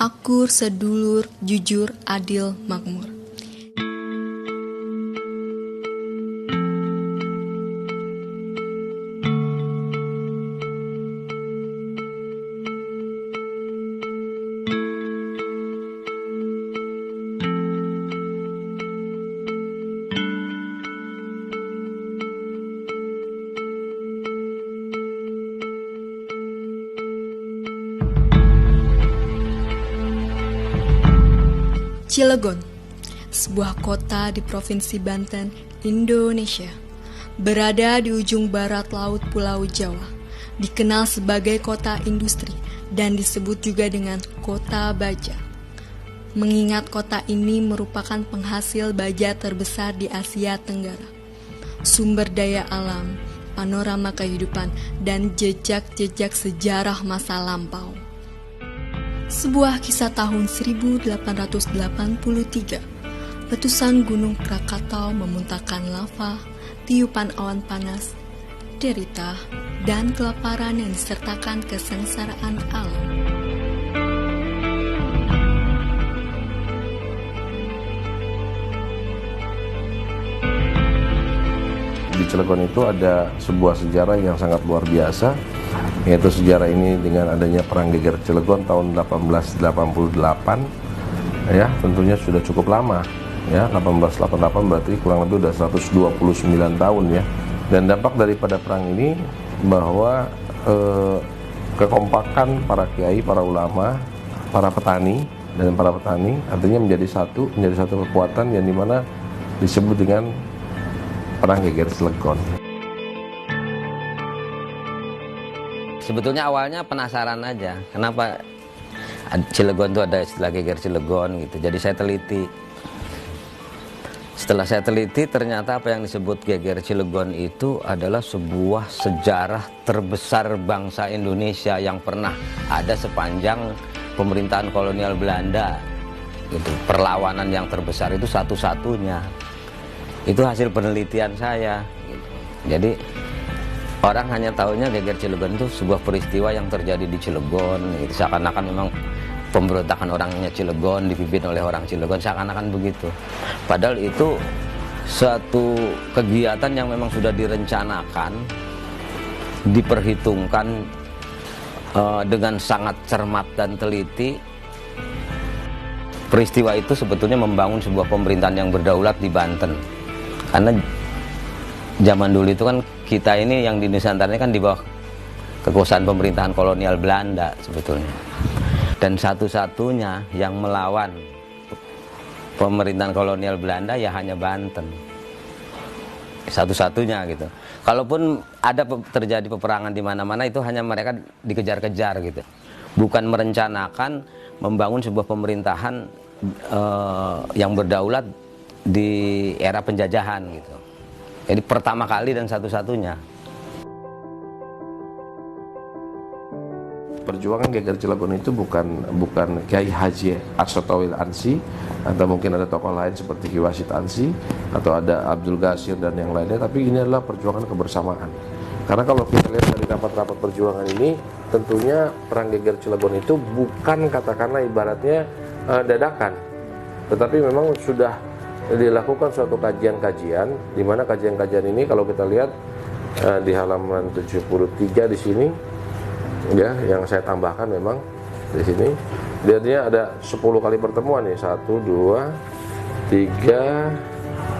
akur, sedulur, jujur, adil, makmur. Cilegon, sebuah kota di Provinsi Banten, Indonesia, berada di ujung barat laut Pulau Jawa, dikenal sebagai kota industri dan disebut juga dengan kota baja. Mengingat kota ini merupakan penghasil baja terbesar di Asia Tenggara. Sumber daya alam, panorama kehidupan, dan jejak-jejak sejarah masa lampau. Sebuah kisah tahun 1883, letusan Gunung Krakatau memuntahkan lava, tiupan awan panas, derita, dan kelaparan yang disertakan kesengsaraan alam. Di Cilegon itu ada sebuah sejarah yang sangat luar biasa, yaitu sejarah ini dengan adanya Perang Geger Cilegon tahun 1888, ya tentunya sudah cukup lama, ya 1888 berarti kurang lebih sudah 129 tahun ya. Dan dampak daripada perang ini bahwa kekompakan para kiai, para ulama, para petani artinya menjadi satu kekuatan yang dimana disebut dengan Perang Geger Cilegon. Sebetulnya awalnya penasaran aja, kenapa Cilegon itu ada istilah Geger Cilegon gitu. Jadi saya teliti. Setelah saya teliti, ternyata apa yang disebut Geger Cilegon itu adalah sebuah sejarah terbesar bangsa Indonesia yang pernah ada sepanjang pemerintahan kolonial Belanda. Gitu. Perlawanan yang terbesar itu satu-satunya. Itu hasil penelitian saya. Gitu. Jadi orang hanya tahunya Geger Cilegon itu sebuah peristiwa yang terjadi di Cilegon. Gitu. Seakan-akan memang pemberontakan orangnya Cilegon dipimpin oleh orang Cilegon, seakan-akan begitu. Padahal itu suatu kegiatan yang memang sudah direncanakan, diperhitungkan dengan sangat cermat dan teliti. Peristiwa itu sebetulnya membangun sebuah pemerintahan yang berdaulat di Banten. Karena zaman dulu itu kan kita ini yang di Nusantara ini kan di bawah kekuasaan pemerintahan kolonial Belanda sebetulnya. Dan satu-satunya yang melawan pemerintahan kolonial Belanda ya hanya Banten. Satu-satunya gitu. Kalaupun ada terjadi peperangan di mana-mana itu hanya mereka dikejar-kejar gitu. Bukan merencanakan membangun sebuah pemerintahan yang berdaulat di era penjajahan gitu. Jadi pertama kali dan satu-satunya. Perjuangan Geger Cilegon itu bukan Kiai Haji Asotowil Ansi, atau mungkin ada tokoh lain seperti Ki Wasit Ansi atau ada Abdul Ghasir dan yang lainnya, tapi ini adalah perjuangan kebersamaan. Karena kalau kita lihat dari rapat-rapat perjuangan ini, tentunya Perang Geger Cilegon itu bukan katakanlah ibaratnya dadakan, tetapi memang sudah dilakukan suatu kajian-kajian, di mana kajian-kajian ini kalau kita lihat di halaman 73 di sini, ya, yang saya tambahkan memang di sini, dia ada 10 kali pertemuan nih, 1, 2, 3,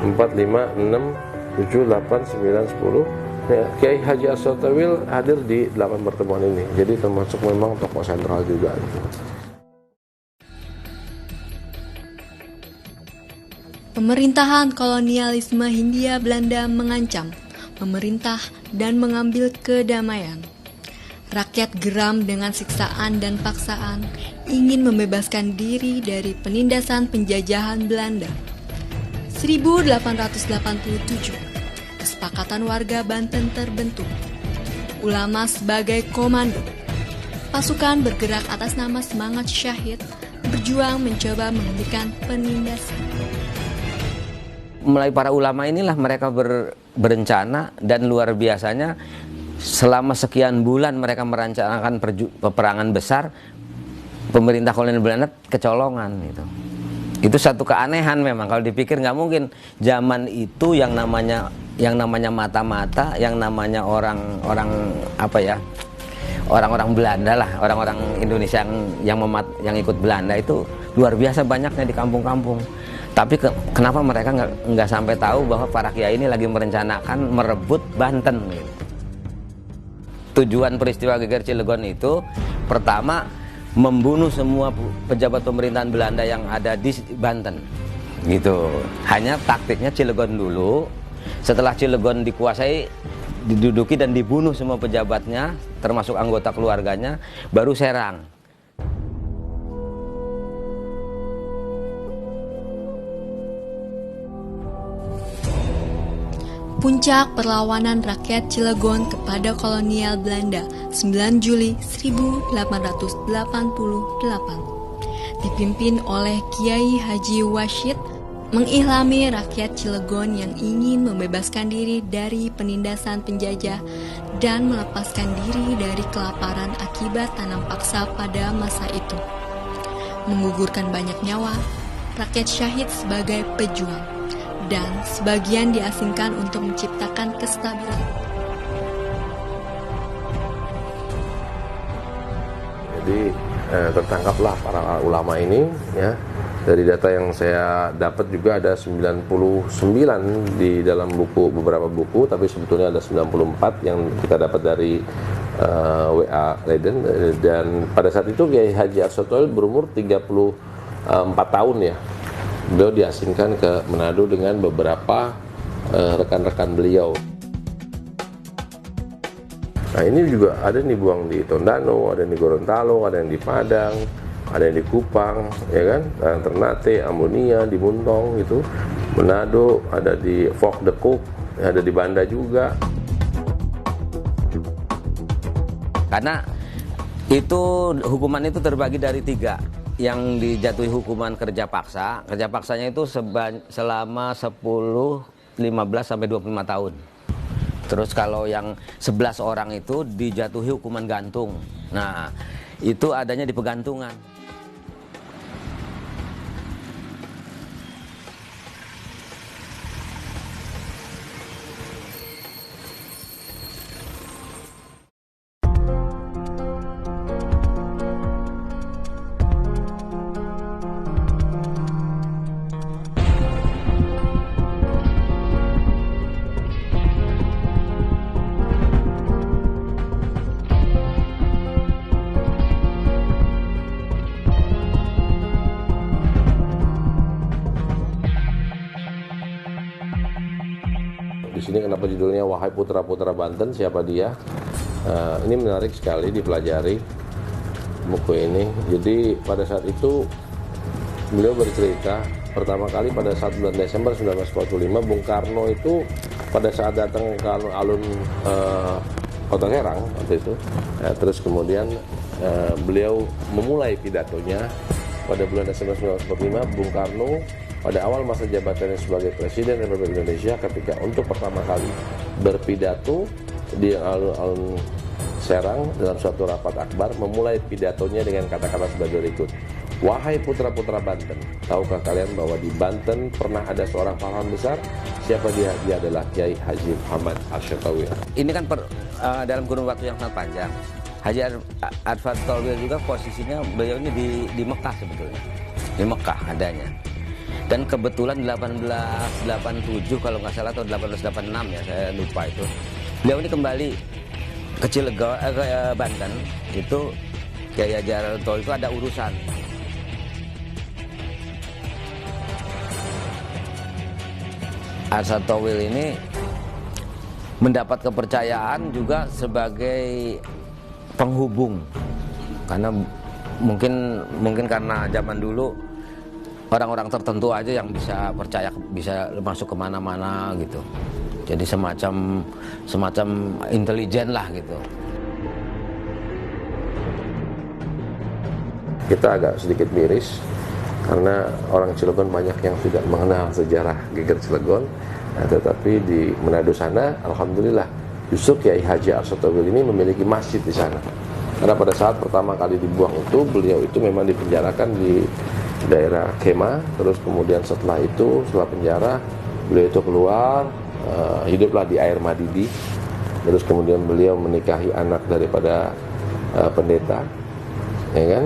4, 5, 6, 7, 8, 9, 10. Ya, Kiai Haji Asotowil hadir di 8 pertemuan ini, jadi termasuk memang tokoh sentral juga. Pemerintahan kolonialisme Hindia Belanda mengancam, memerintah, dan mengambil kedamaian. Rakyat geram dengan siksaan dan paksaan, ingin membebaskan diri dari penindasan penjajahan Belanda. 1887, kesepakatan warga Banten terbentuk. Ulama sebagai komando. Pasukan bergerak atas nama semangat syahid, berjuang mencoba menghentikan penindasan. Mulai para ulama inilah mereka berencana, dan luar biasanya selama sekian bulan mereka merencanakan peperangan besar. pemerintah kolonial Belanda kecolongan gitu. Itu satu keanehan memang kalau dipikir. Nggak mungkin zaman itu yang namanya mata-mata, yang namanya orang-orang apa ya, orang-orang Belanda lah, orang-orang Indonesia yang ikut Belanda itu luar biasa banyaknya di kampung-kampung. Tapi kenapa mereka nggak sampai tahu bahwa para kiai ini lagi merencanakan merebut Banten gitu. Tujuan peristiwa geger Cilegon itu pertama membunuh semua pejabat pemerintahan Belanda yang ada di Banten gitu. Hanya taktiknya Cilegon dulu. Setelah Cilegon dikuasai, diduduki dan dibunuh semua pejabatnya termasuk anggota keluarganya, baru Serang. Puncak perlawanan rakyat Cilegon kepada kolonial Belanda 9 Juli 1888 dipimpin oleh Kiai Haji Washid mengilhami rakyat Cilegon yang ingin membebaskan diri dari penindasan penjajah dan melepaskan diri dari kelaparan akibat tanam paksa pada masa itu. Menggugurkan banyak nyawa, rakyat syahid sebagai pejuang, dan sebagian diasingkan untuk menciptakan kestabilan. Jadi tertangkaplah para ulama ini ya. Dari data yang saya dapat juga ada 99 di dalam beberapa buku, tapi sebetulnya ada 94 yang kita dapat dari WA Leiden. Dan pada saat itu Kiai Haji Arsatoil berumur 34 tahun ya. Beliau diasingkan ke Manado dengan beberapa rekan-rekan beliau. Nah ini juga ada yang dibuang di Tondano, ada yang di Gorontalo, ada yang di Padang, ada yang di Kupang, ya kan, Ternate, Ambonia, di Muntong gitu, Manado, ada di Fok de Cook, ada di Banda juga. Karena itu hukuman itu terbagi dari 3. Yang dijatuhi hukuman kerja paksa. Kerja paksanya itu selama 10, 15 sampai 25 tahun. Terus kalau yang 11 orang itu dijatuhi hukuman gantung. Nah, itu adanya di pegantungan. Di sini kenapa judulnya Wahai Putra-Putra Banten, siapa dia? Ini menarik sekali dipelajari buku ini. Jadi pada saat itu beliau bercerita pertama kali pada saat bulan Desember 1945, Bung Karno itu pada saat datang ke alun-alun Kota Serang waktu itu, terus kemudian beliau memulai pidatonya pada bulan Desember 1945. Bung Karno pada awal masa jabatannya sebagai Presiden Republik Indonesia, ketika untuk pertama kali berpidato di alun-alun Serang dalam suatu rapat akbar, memulai pidatonya dengan kata-kata sebagai berikut. Wahai putra-putra Banten, tahukah kalian bahwa di Banten pernah ada seorang pahlawan besar? Siapa dia? Dia adalah Kiai Haji Muhammad Arsatoil. Ini kan dalam kurun waktu yang sangat panjang. Haji Arsatoil juga posisinya beliau ini di Mekah sebetulnya. Di Mekah adanya. Dan kebetulan 1887 kalau nggak salah atau 1886 ya, saya lupa itu. Beliau ini kembali ke Cilegon, ke Banten. Itu Kiai Haji Arsatoil itu ada urusan. Arsatoil ini mendapat kepercayaan juga sebagai penghubung, karena mungkin karena zaman dulu orang-orang tertentu aja yang bisa percaya, bisa masuk kemana-mana gitu. Jadi semacam intelijen lah gitu. Kita agak sedikit miris karena orang Cilegon banyak yang tidak mengenal sejarah geger Cilegon. Nah, tetapi di Manado sana, alhamdulillah, justru Kiai Haji Arsatoil ini memiliki masjid di sana. Karena pada saat pertama kali dibuang itu, beliau itu memang dipenjarakan di daerah Kema. Terus kemudian setelah penjara, beliau itu keluar, hiduplah di air Madidi. Terus kemudian beliau menikahi anak daripada pendeta, ya kan?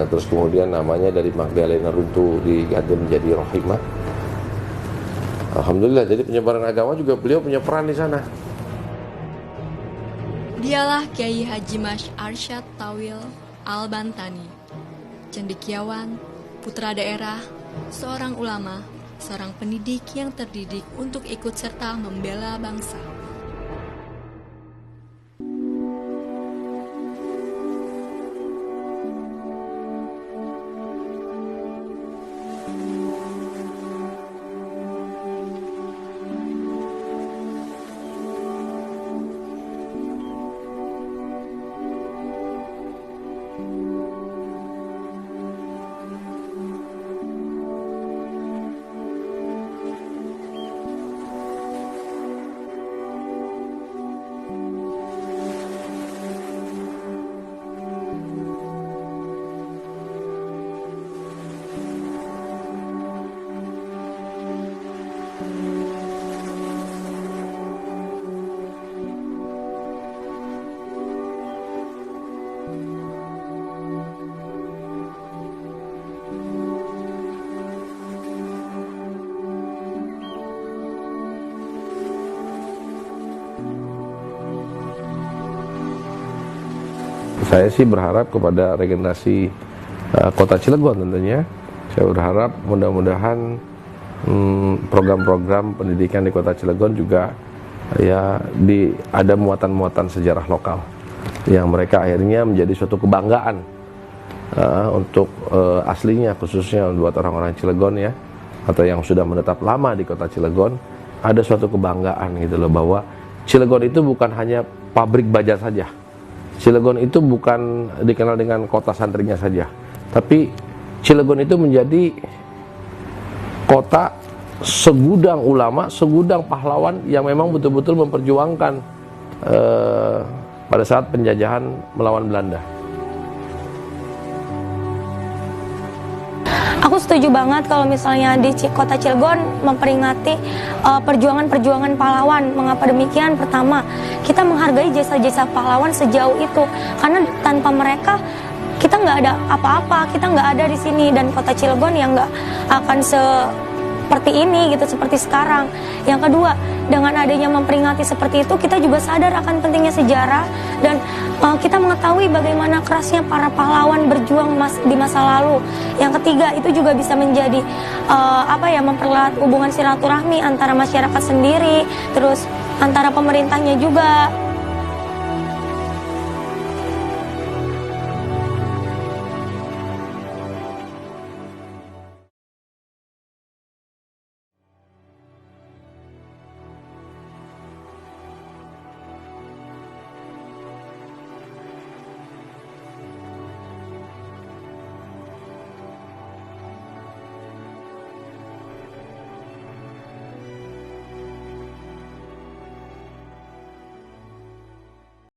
Terus kemudian namanya dari Magdalena Runtu diganti menjadi Rohimah. Alhamdulillah, jadi penyebaran agama juga beliau punya peran di sana. Dialah Kiai Haji Mas Arsyad Tawil Al-Bantani, cendekiawan, putra daerah, seorang ulama, seorang pendidik yang terdidik untuk ikut serta membela bangsa. Saya sih berharap kepada regenerasi Kota Cilegon tentunya. Saya berharap mudah-mudahan program-program pendidikan di Kota Cilegon juga ya ada muatan-muatan sejarah lokal yang mereka akhirnya menjadi suatu kebanggaan untuk aslinya, khususnya buat orang-orang Cilegon ya, atau yang sudah menetap lama di Kota Cilegon, ada suatu kebanggaan gitu loh, bahwa Cilegon itu bukan hanya pabrik baja saja. Cilegon itu bukan dikenal dengan kota santrinya saja, tapi Cilegon itu menjadi kota segudang ulama, segudang pahlawan yang memang betul-betul memperjuangkan pada saat penjajahan melawan Belanda. Aku setuju banget kalau misalnya di Kota Cilegon memperingati perjuangan-perjuangan pahlawan. Mengapa demikian? Pertama, kita menghargai jasa-jasa pahlawan sejauh itu. Karena tanpa mereka, kita nggak ada apa-apa, kita nggak ada di sini. Dan Kota Cilegon yang nggak akan seperti ini gitu, seperti sekarang. Yang kedua, dengan adanya memperingati seperti itu, kita juga sadar akan pentingnya sejarah dan kita mengetahui bagaimana kerasnya para pahlawan berjuang di masa lalu. Yang ketiga, itu juga bisa menjadi mempererat hubungan silaturahmi antara masyarakat sendiri, terus antara pemerintahnya juga.